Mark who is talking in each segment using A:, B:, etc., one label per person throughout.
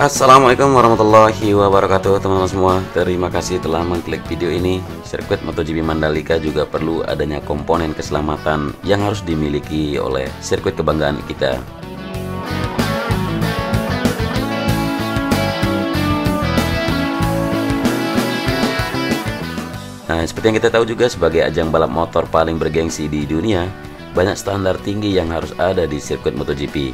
A: Assalamualaikum warahmatullahi wabarakatuh teman-teman semua. Terima kasih telah mengklik video ini. Sirkuit MotoGP Mandalika juga perlu adanya komponen keselamatan yang harus dimiliki oleh sirkuit kebanggaan kita. Nah, seperti yang kita tahu juga, sebagai ajang balap motor paling bergengsi di dunia, banyak standar tinggi yang harus ada di sirkuit MotoGP.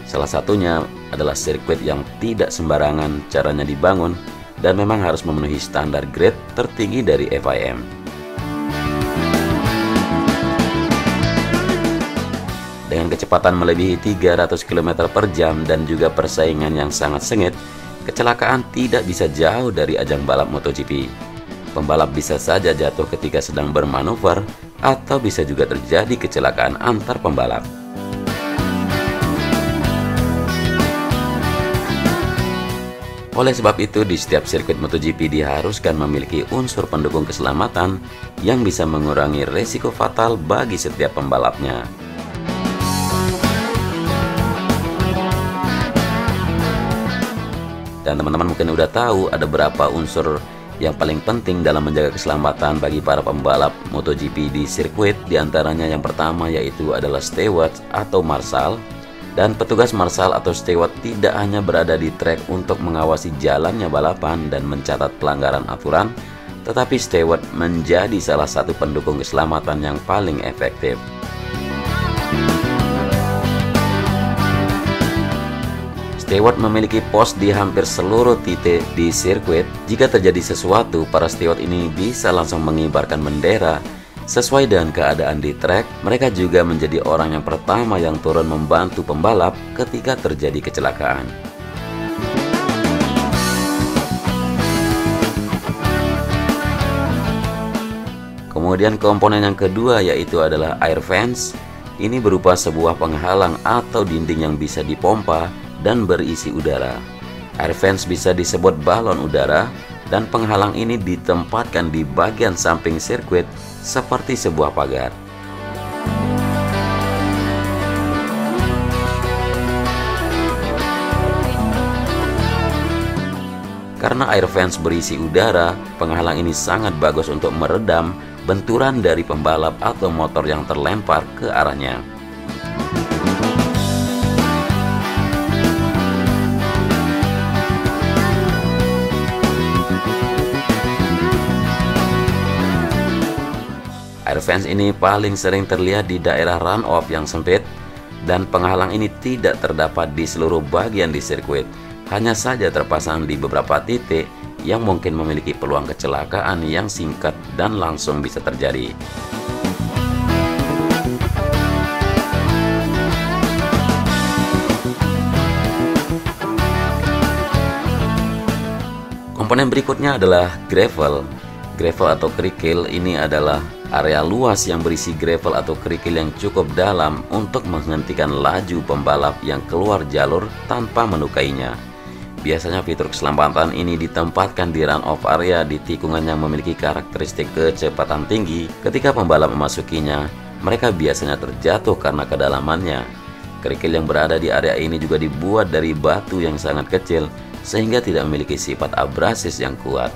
A: Salah satunya adalah sirkuit yang tidak sembarangan caranya dibangun dan memang harus memenuhi standar grade tertinggi dari FIM. Dengan kecepatan melebihi 300 km per jam dan juga persaingan yang sangat sengit, kecelakaan tidak bisa jauh dari ajang balap MotoGP. Pembalap bisa saja jatuh ketika sedang bermanuver, atau bisa juga terjadi kecelakaan antar pembalap. Oleh sebab itu, di setiap sirkuit MotoGP diharuskan memiliki unsur pendukung keselamatan yang bisa mengurangi resiko fatal bagi setiap pembalapnya. Dan teman-teman mungkin udah tahu ada berapa unsur yang paling penting dalam menjaga keselamatan bagi para pembalap MotoGP di sirkuit. Di antaranya yang pertama yaitu adalah steward atau marshal. Dan petugas marshal atau steward tidak hanya berada di trek untuk mengawasi jalannya balapan dan mencatat pelanggaran aturan, tetapi steward menjadi salah satu pendukung keselamatan yang paling efektif. Steward memiliki pos di hampir seluruh titik di sirkuit. Jika terjadi sesuatu, para steward ini bisa langsung mengibarkan bendera. Sesuai dengan keadaan di trek, mereka juga menjadi orang yang pertama yang turun membantu pembalap ketika terjadi kecelakaan. Kemudian komponen yang kedua yaitu adalah air fence. Ini berupa sebuah penghalang atau dinding yang bisa dipompa dan berisi udara. Air fence bisa disebut balon udara, dan penghalang ini ditempatkan di bagian samping sirkuit seperti sebuah pagar. Karena air fence berisi udara, penghalang ini sangat bagus untuk meredam benturan dari pembalap atau motor yang terlempar ke arahnya. Air fence ini paling sering terlihat di daerah run-off yang sempit, dan penghalang ini tidak terdapat di seluruh bagian di sirkuit, hanya saja terpasang di beberapa titik yang mungkin memiliki peluang kecelakaan yang singkat dan langsung bisa terjadi. Komponen berikutnya adalah gravel. Gravel atau kerikil ini adalah area luas yang berisi gravel atau kerikil yang cukup dalam untuk menghentikan laju pembalap yang keluar jalur tanpa menukainya. Biasanya fitur keselamatan ini ditempatkan di run-off area di tikungan yang memiliki karakteristik kecepatan tinggi. Ketika pembalap memasukinya, mereka biasanya terjatuh karena kedalamannya. Kerikil yang berada di area ini juga dibuat dari batu yang sangat kecil, sehingga tidak memiliki sifat abrasis yang kuat.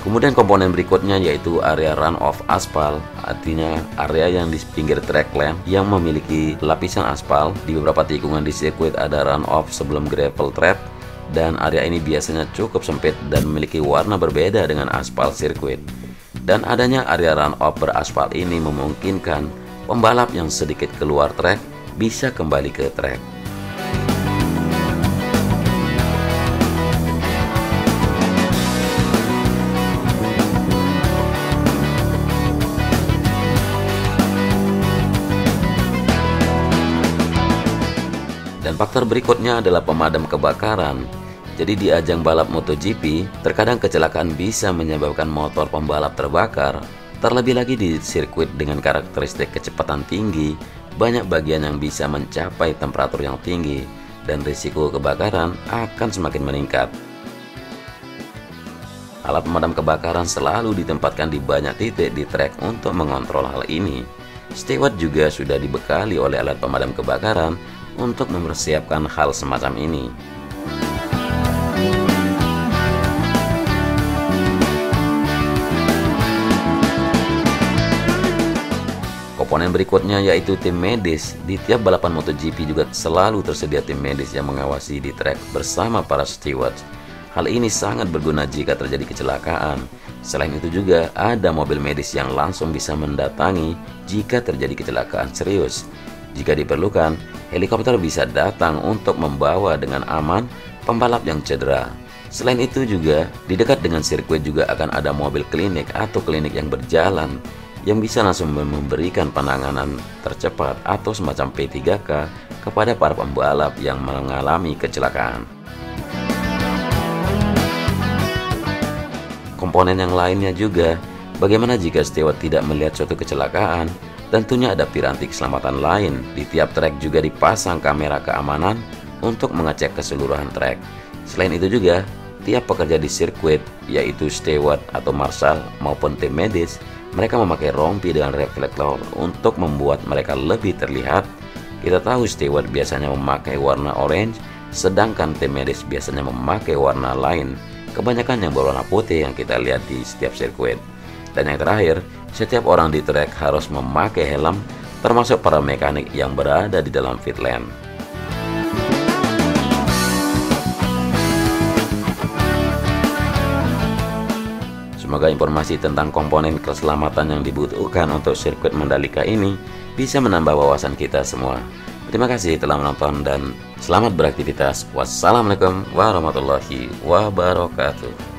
A: Kemudian komponen berikutnya yaitu area run-off aspal, artinya area yang di pinggir track lane yang memiliki lapisan aspal. Di beberapa tikungan di sirkuit ada run-off sebelum gravel trap, dan area ini biasanya cukup sempit dan memiliki warna berbeda dengan aspal sirkuit. Dan adanya area run-off beraspal ini memungkinkan pembalap yang sedikit keluar track bisa kembali ke track. Dan faktor berikutnya adalah pemadam kebakaran. Jadi di ajang balap MotoGP, terkadang kecelakaan bisa menyebabkan motor pembalap terbakar. Terlebih lagi di sirkuit dengan karakteristik kecepatan tinggi, banyak bagian yang bisa mencapai temperatur yang tinggi, dan risiko kebakaran akan semakin meningkat. Alat pemadam kebakaran selalu ditempatkan di banyak titik di trek untuk mengontrol hal ini. steward juga sudah dibekali oleh alat pemadam kebakaran untuk mempersiapkan hal semacam ini. Komponen berikutnya yaitu tim medis. Di tiap balapan MotoGP juga selalu tersedia tim medis yang mengawasi di trek bersama para steward. Hal ini sangat berguna jika terjadi kecelakaan. Selain itu juga ada mobil medis yang langsung bisa mendatangi jika terjadi kecelakaan serius. Jika diperlukan, helikopter bisa datang untuk membawa dengan aman pembalap yang cedera. Selain itu juga, di dekat dengan sirkuit juga akan ada mobil klinik atau klinik yang berjalan yang bisa langsung memberikan penanganan tercepat atau semacam P3K kepada para pembalap yang mengalami kecelakaan. Komponen yang lainnya juga, bagaimana jika steward tidak melihat suatu kecelakaan? Tentunya ada piranti keselamatan lain. Di tiap trek juga dipasang kamera keamanan untuk mengecek keseluruhan trek. Selain itu juga, tiap pekerja di sirkuit, yaitu steward atau marshal maupun tim medis, mereka memakai rompi dengan reflektor untuk membuat mereka lebih terlihat. Kita tahu steward biasanya memakai warna orange, sedangkan tim medis biasanya memakai warna lain. Kebanyakan yang berwarna putih yang kita lihat di setiap sirkuit. Dan yang terakhir, setiap orang di trek harus memakai helm, termasuk para mekanik yang berada di dalam pit lane. Semoga informasi tentang komponen keselamatan yang dibutuhkan untuk sirkuit Mandalika ini bisa menambah wawasan kita semua. Terima kasih telah menonton dan selamat beraktivitas. Wassalamualaikum warahmatullahi wabarakatuh.